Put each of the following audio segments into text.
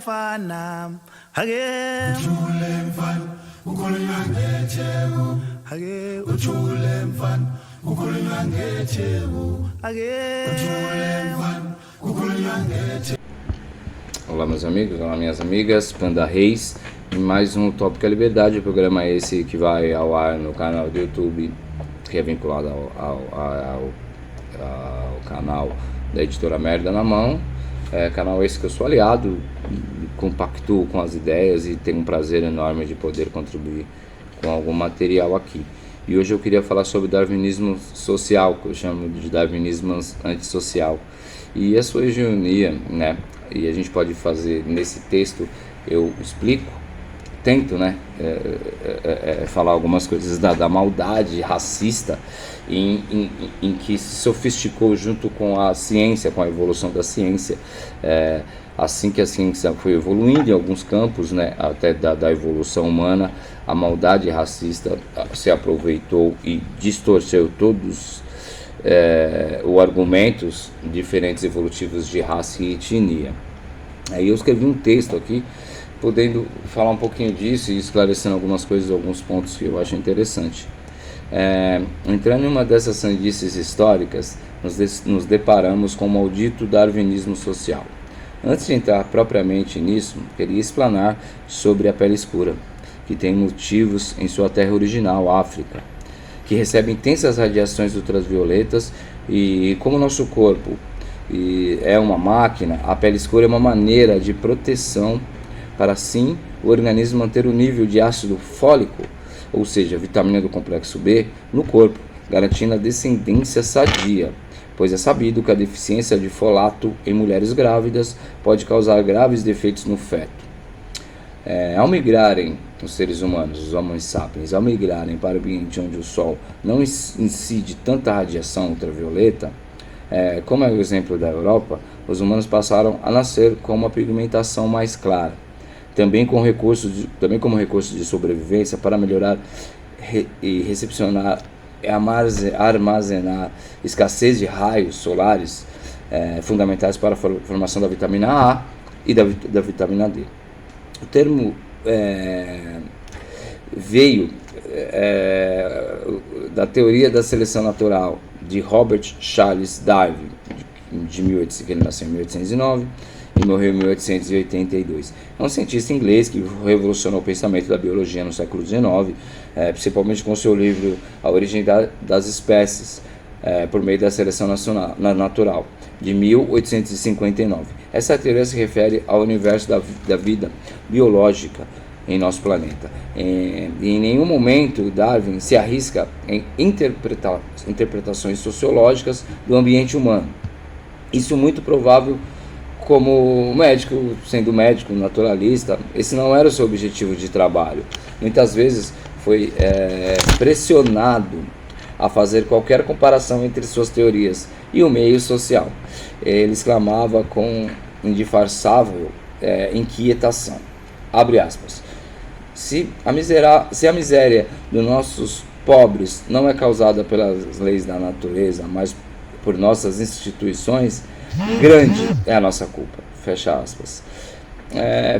mfana hake ujule mfana ukhulunywa ngetheku hake ujule mfana ukhulunywa ngetheku hake ujule mfana ukhulunywa ngetheku. Olá meus amigos, olá minhas amigas, Panda Reis, e mais um Tópico é Liberdade, o programa esse que vai ao ar no canal do YouTube, que é vinculado ao canal da Editora Merda na Mão, canal esse que eu sou aliado, compactuo com as ideias e tenho um prazer enorme de poder contribuir com algum material aqui. E hoje eu queria falar sobre darwinismo social, que eu chamo de darwinismo antissocial, e a sua hegemonia, né? E a gente pode fazer nesse texto, eu explico, tento, né, falar algumas coisas da maldade racista em que se sofisticou junto com a ciência, com a evolução da ciência, assim que a ciência foi evoluindo em alguns campos, né, até da evolução humana, a maldade racista se aproveitou e distorceu todos os argumentos diferentes evolutivos de raça e etnia. Aí eu escrevi um texto aqui, podendo falar um pouquinho disso e esclarecendo algumas coisas, alguns pontos que eu acho interessante. Entrando em uma dessas sandices históricas, nos deparamos com o maldito darwinismo social. Antes de entrar propriamente nisso, queria explanar sobre a pele escura, que tem motivos em sua terra original, África, que recebe intensas radiações ultravioletas, e como nosso corpo é uma máquina, a pele escura é uma maneira de proteção para assim o organismo manter o nível de ácido fólico, ou seja, vitamina do complexo B, no corpo, garantindo a descendência sadia, pois é sabido que a deficiência de folato em mulheres grávidas pode causar graves defeitos no feto. Ao migrarem os seres humanos, os Homo sapiens, ao migrarem para o ambiente onde o Sol não incide tanta radiação ultravioleta, como é o exemplo da Europa, os humanos passaram a nascer com uma pigmentação mais clara, também como recurso de sobrevivência para melhorar e recepcionar e armazenar escassez de raios solares fundamentais para a formação da vitamina A e da vitamina D. O termo veio da teoria da seleção natural de Robert Charles Darwin, que ele nasceu em 1809 e morreu em 1882. É um cientista inglês que revolucionou o pensamento da biologia no século XIX, principalmente com seu livro A Origem das Espécies, por meio da seleção natural, de 1859. Essa teoria se refere ao universo da vida biológica em nosso planeta. E em nenhum momento Darwin se arrisca em interpretações sociológicas do ambiente humano. Isso é muito provável, como médico, sendo médico naturalista, esse não era o seu objetivo de trabalho. Muitas vezes foi pressionado a fazer qualquer comparação entre suas teorias e o meio social. Ele exclamava com indisfarçável inquietação, abre aspas, se a miséria dos nossos pobres não é causada pelas leis da natureza, mas por nossas instituições, grande é a nossa culpa, fecha aspas.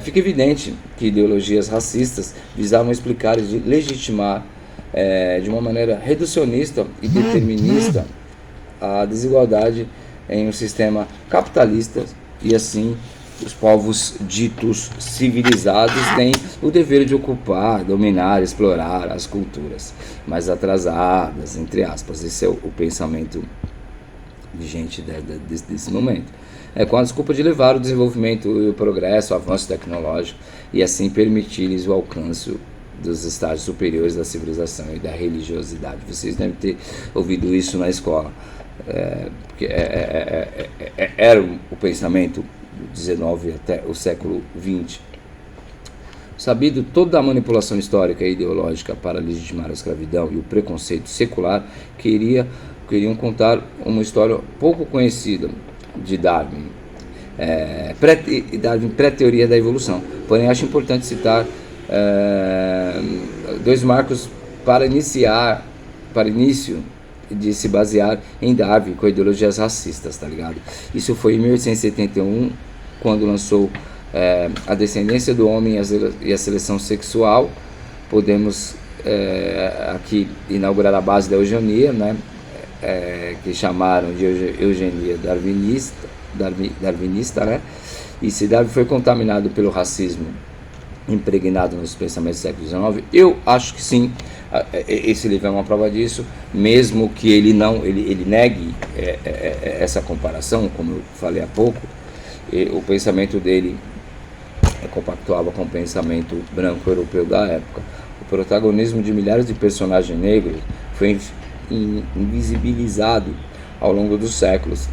Fica evidente que ideologias racistas visavam explicar e legitimar de uma maneira reducionista e determinista a desigualdade em um sistema capitalista, e assim os povos ditos civilizados têm o dever de ocupar, dominar, explorar as culturas mais atrasadas, entre aspas. Esse é o pensamento vigente desse momento. Com a desculpa de levar o desenvolvimento e o progresso, o avanço tecnológico, e assim permitir-lhes o alcance dos estágios superiores da civilização e da religiosidade. Vocês devem ter ouvido isso na escola, porque era o pensamento do 19 até o século 20. Sabido toda a manipulação histórica e ideológica para legitimar a escravidão e o preconceito secular, queriam contar uma história pouco conhecida de Darwin, pré-teoria da evolução. Porém, acho importante citar dois marcos para início de se basear em Darwin com ideologias racistas, tá ligado? Isso foi em 1871, quando lançou a descendência do homem e a seleção sexual. Podemos aqui inaugurar a base da eugenia, né? Que chamaram de eugenia darwinista, né? E se Darwin foi contaminado pelo racismo impregnado nos pensamentos do século XIX, eu acho que sim. Esse livro é uma prova disso, mesmo que ele negue essa comparação, como eu falei há pouco. O pensamento dele compactuava com o pensamento branco europeu da época. O protagonismo de milhares de personagens negros foi invisibilizado ao longo dos séculos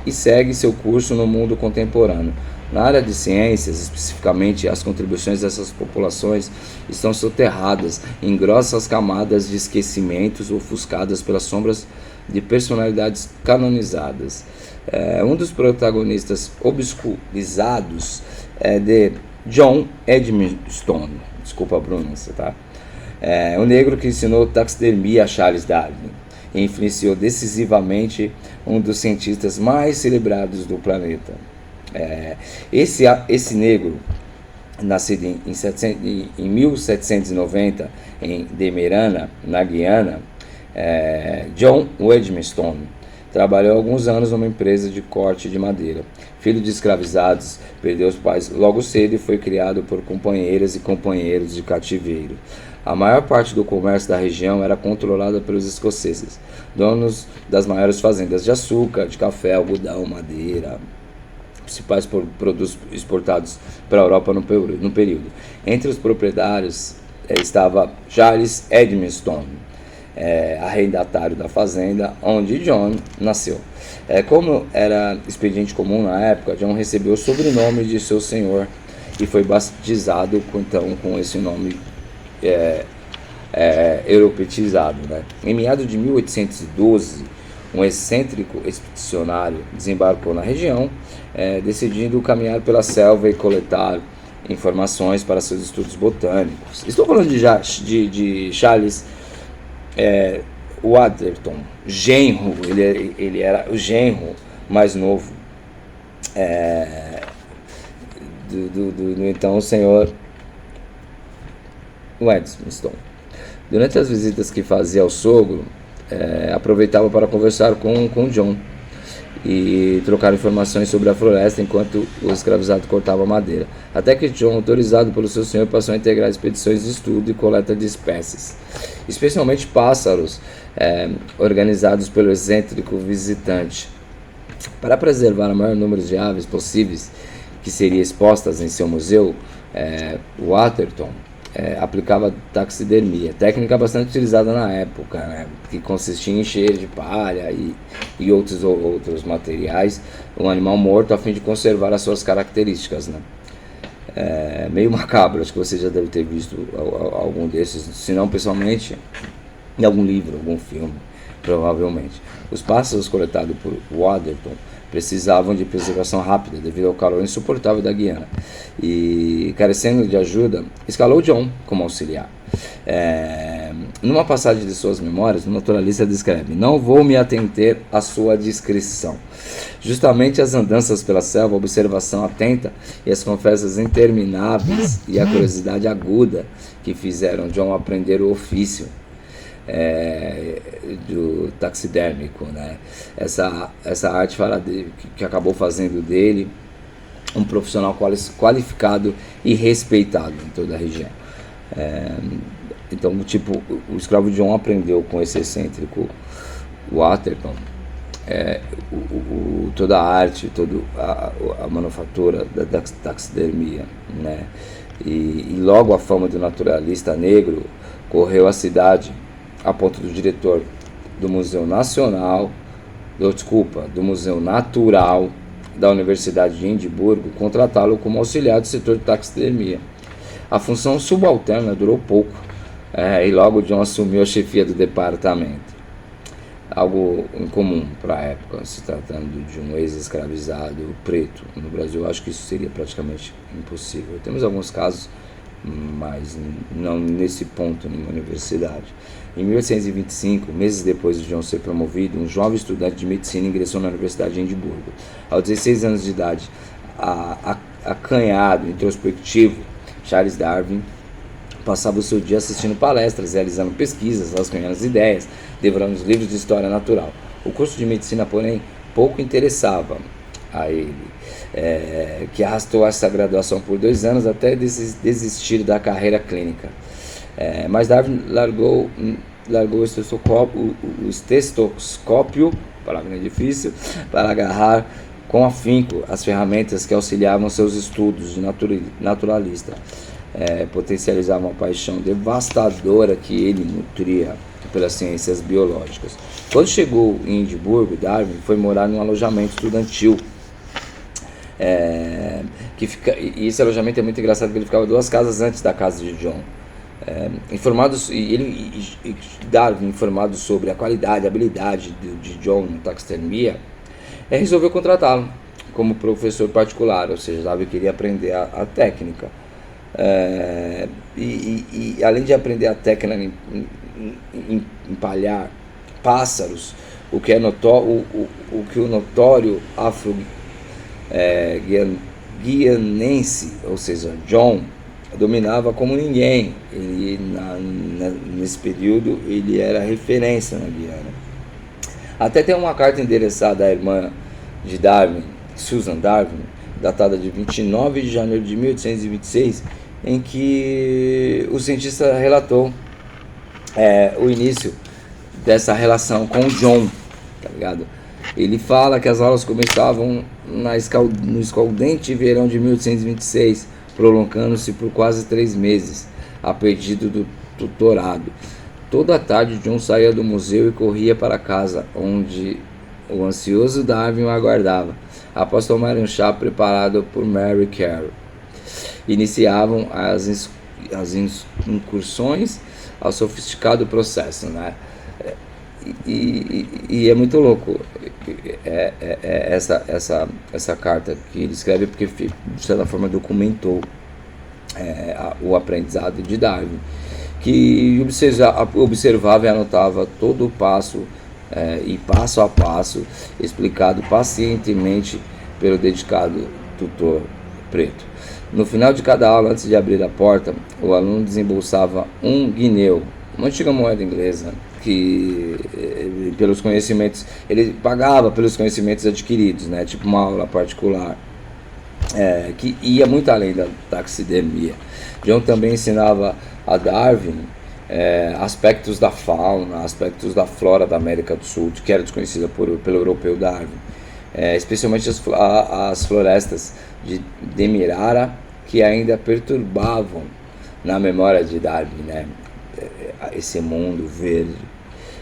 e segue seu curso no mundo contemporâneo. Na área de ciências, especificamente, as contribuições dessas populações estão soterradas em grossas camadas de esquecimentos ofuscadas pelas sombras de personalidades canonizadas. Um dos protagonistas obscurizados é de John Edmiston, desculpa a pronúncia, tá? O negro que ensinou taxidermia a Charles Darwin e influenciou decisivamente um dos cientistas mais celebrados do planeta. Esse negro, nascido em 1790 em Demerara, na Guiana, John Edmiston, trabalhou alguns anos numa empresa de corte de madeira. Filho de escravizados, perdeu os pais logo cedo e foi criado por companheiras e companheiros de cativeiro. A maior parte do comércio da região era controlada pelos escoceses, donos das maiores fazendas de açúcar, de café, algodão, madeira, principais produtos exportados para a Europa no período. Entre os proprietários estava Charles Edmiston, arrendatário da fazenda onde John nasceu. Como era expediente comum na época, John recebeu o sobrenome de seu senhor e foi batizado então com esse nome europeizado, né? Em meados de 1812, um excêntrico expedicionário desembarcou na região, decidindo caminhar pela selva e coletar informações para seus estudos botânicos. Estou falando de Charles Waterton, genro. Ele era o genro mais novo do então o senhor Edmiston. Durante as visitas que fazia ao sogro, aproveitava para conversar com John e trocar informações sobre a floresta enquanto o escravizado cortava madeira, até que John, autorizado pelo seu senhor, passou a integrar expedições de estudo e coleta de espécies, especialmente pássaros, organizados pelo excêntrico visitante. Para preservar o maior número de aves possíveis que seriam expostas em seu museu, Waterton aplicava taxidermia, técnica bastante utilizada na época, né, que consistia em encher de palha e outros materiais um animal morto a fim de conservar as suas características, né. Meio macabro, acho que você já deve ter visto algum desses, se não pessoalmente, em algum livro, algum filme, provavelmente. Os pássaros coletados por Waterton precisavam de preservação rápida devido ao calor insuportável da Guiana e, carecendo de ajuda, escalou John como auxiliar. Numa passagem de suas memórias, o naturalista descreve: "Não vou me atentar à sua descrição. Justamente as andanças pela selva, a observação atenta e as conversas intermináveis e a curiosidade aguda que fizeram John aprender o ofício do taxidérmico, né? Essa arte que acabou fazendo dele um profissional qualificado e respeitado em toda a região. Então, o escravo John aprendeu com esse excêntrico Waterton toda a arte, toda a manufatura da taxidermia, né? E logo a fama do naturalista negro correu à cidade, a ponto do diretor do Museu do Museu Natural da Universidade de Edimburgo contratá-lo como auxiliar do setor de taxidermia. A função subalterna durou pouco, e logo John assumiu a chefia do departamento. Algo incomum para a época, se tratando de um ex-escravizado preto. No Brasil, acho que isso seria praticamente impossível. Temos alguns casos, mas não nesse ponto numa universidade. Em 1825, meses depois de John ser promovido, um jovem estudante de medicina ingressou na Universidade de Edimburgo. Aos 16 anos de idade, acanhado, introspectivo, Charles Darwin passava o seu dia assistindo palestras, realizando pesquisas, vasculhando as ideias, devorando os livros de história natural. O curso de medicina, porém, pouco interessava a ele, que arrastou essa graduação por 2 anos até desistir da carreira clínica. Mas Darwin largou o estetoscópio, palavra difícil, para agarrar com afinco as ferramentas que auxiliavam seus estudos de naturalista. Potencializavam a paixão devastadora que ele nutria pelas ciências biológicas. Quando chegou em Edimburgo, Darwin foi morar num alojamento estudantil. E esse alojamento é muito engraçado, porque ele ficava 2 casas antes da casa de John. Darwin, informado sobre a qualidade e habilidade de John na taxidermia, resolveu contratá-lo como professor particular, ou seja, Darwin queria aprender a técnica. Além de aprender a técnica em empalhar pássaros, o que o notório afro-guianense, ou seja, John, dominava como ninguém. Nesse período ele era referência na Guiana. Até tem uma carta endereçada à irmã de Darwin, Susan Darwin, datada de 29 de janeiro de 1826, em que o cientista relatou o início dessa relação com John, tá ligado? Ele fala que as aulas começavam no escaldente verão de 1826, prolongando-se por quase 3 meses, a pedido do tutorado. Toda tarde, John saía do museu e corria para casa, onde o ansioso Darwin o aguardava. Após tomar um chá preparado por Mary Carey, iniciavam as incursões ao sofisticado processo, né? E é muito louco essa carta que ele escreve, porque de certa forma documentou o aprendizado de Darwin, que observava e anotava todo o passo e passo a passo, explicado pacientemente pelo dedicado tutor preto. No final de cada aula, antes de abrir a porta, o aluno desembolsava 1 guineu, uma antiga moeda inglesa, que pelos conhecimentos, ele pagava pelos conhecimentos adquiridos, né? Tipo uma aula particular, que ia muito além da taxidermia. John também ensinava a Darwin aspectos da fauna, aspectos da flora da América do Sul, que era desconhecida pelo europeu Darwin, especialmente as florestas de Demerara, que ainda perturbavam na memória de Darwin, né? Esse mundo verde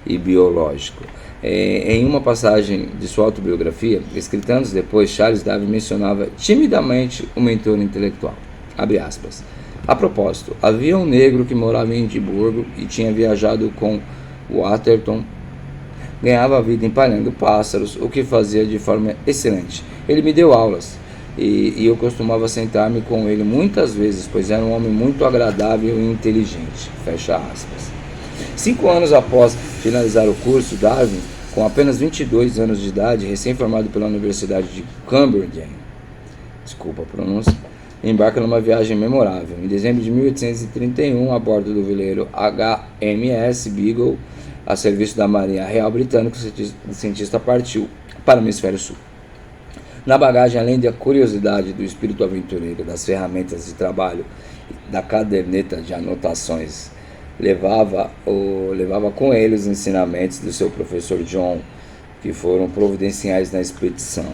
e biológico. Em uma passagem de sua autobiografia, escrita anos depois, Charles Darwin mencionava timidamente o mentor intelectual. Abre aspas. A propósito, havia um negro que morava em Edimburgo e tinha viajado com Waterton. Ganhava a vida empalhando pássaros, o que fazia de forma excelente. Ele me deu aulas e eu costumava sentar-me com ele muitas vezes, pois era um homem muito agradável e inteligente. Fecha aspas. 5 anos após finalizar o curso, Darwin, com apenas 22 anos de idade, recém-formado pela Universidade de Cambridge, desculpa a pronúncia, embarca numa viagem memorável. Em dezembro de 1831, a bordo do veleiro HMS Beagle, a serviço da Marinha Real Britânica, o cientista partiu para o Hemisfério Sul. Na bagagem, além da curiosidade do espírito aventureiro, das ferramentas de trabalho, da caderneta de anotações, levava com ele os ensinamentos do seu professor John, que foram providenciais na expedição.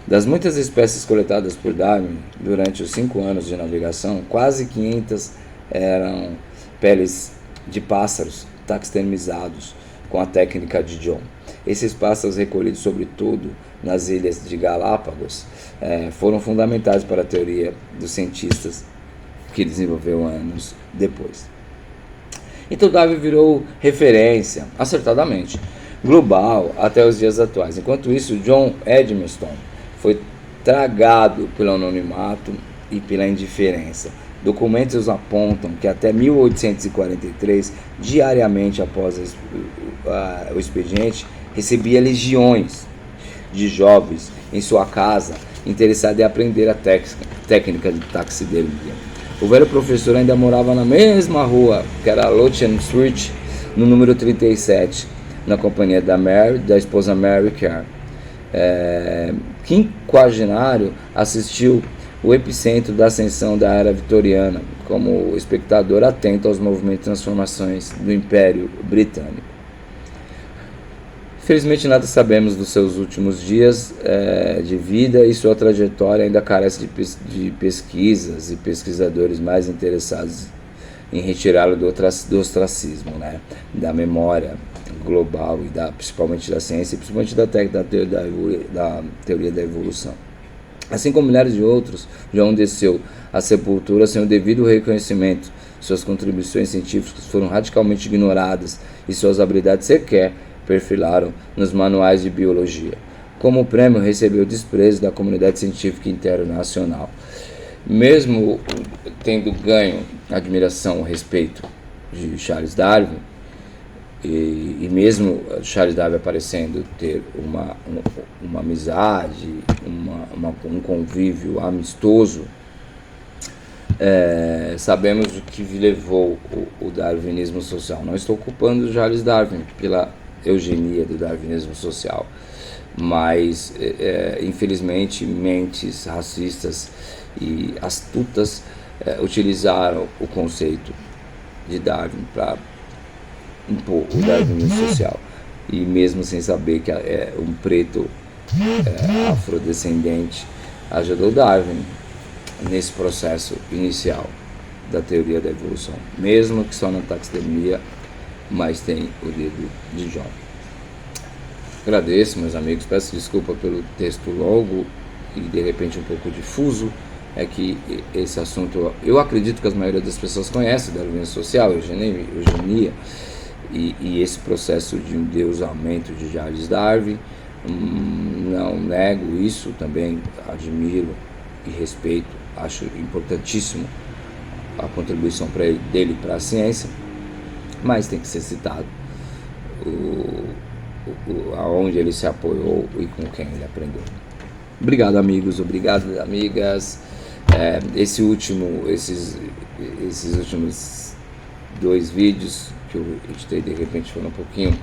Das muitas espécies coletadas por Darwin durante os 5 anos de navegação, quase 500 eram peles de pássaros taxidermizados com a técnica de John. Esses pássaros, recolhidos sobretudo nas ilhas de Galápagos, foram fundamentais para a teoria dos cientistas que desenvolveu anos depois. Então Darwin virou referência, acertadamente, global até os dias atuais. Enquanto isso, John Edmiston foi tragado pelo anonimato e pela indiferença. Documentos apontam que até 1843, diariamente após o expediente, recebia legiões de jovens em sua casa interessado em aprender a técnica de taxidermia. O velho professor ainda morava na mesma rua, que era Lothian Street, no número 37, na companhia da esposa Mary Kerr. Quinquagenário, assistiu o epicentro da ascensão da era vitoriana, como espectador atento aos movimentos de transformações do Império Britânico. Infelizmente nada sabemos dos seus últimos dias de vida, e sua trajetória ainda carece de pesquisas e pesquisadores mais interessados em retirá-lo do ostracismo, né, da memória global e principalmente da ciência e principalmente da teoria da evolução. Assim como milhares de outros, João desceu à sepultura sem o devido reconhecimento. Suas contribuições científicas foram radicalmente ignoradas e suas habilidades sequer perfilaram nos manuais de biologia. Como prêmio, recebeu o desprezo da comunidade científica internacional. Mesmo tendo ganho admiração a respeito de Charles Darwin, e mesmo Charles Darwin parecendo ter uma amizade, um convívio amistoso, sabemos o que levou o darwinismo social. Não estou culpando Charles Darwin pela eugenia do darwinismo social, mas infelizmente mentes racistas e astutas utilizaram o conceito de Darwin para impor o darwinismo social, e mesmo sem saber que um preto afrodescendente ajudou Darwin nesse processo inicial da teoria da evolução, mesmo que só na taxidermia, mas tem o dedo de John. Agradeço, meus amigos, peço desculpa pelo texto longo e de repente um pouco difuso. É que esse assunto, eu acredito que a maioria das pessoas conhece o darwinismo social, eugenia, e esse processo de endeusamento de Charles Darwin. Não nego isso, também admiro e respeito, acho importantíssimo a contribuição dele para a ciência, mas tem que ser citado aonde ele se apoiou e com quem ele aprendeu. Obrigado, amigos, obrigado, amigas. Esses últimos 2 vídeos que eu editei de repente foram um pouquinho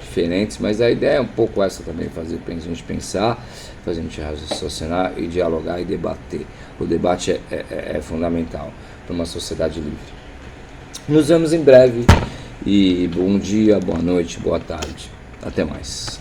diferentes, mas a ideia é um pouco essa também, fazer a gente pensar, fazer a gente raciocinar e dialogar e debater. O debate é fundamental para uma sociedade livre. Nos vemos em breve e bom dia, boa noite, boa tarde. Até mais.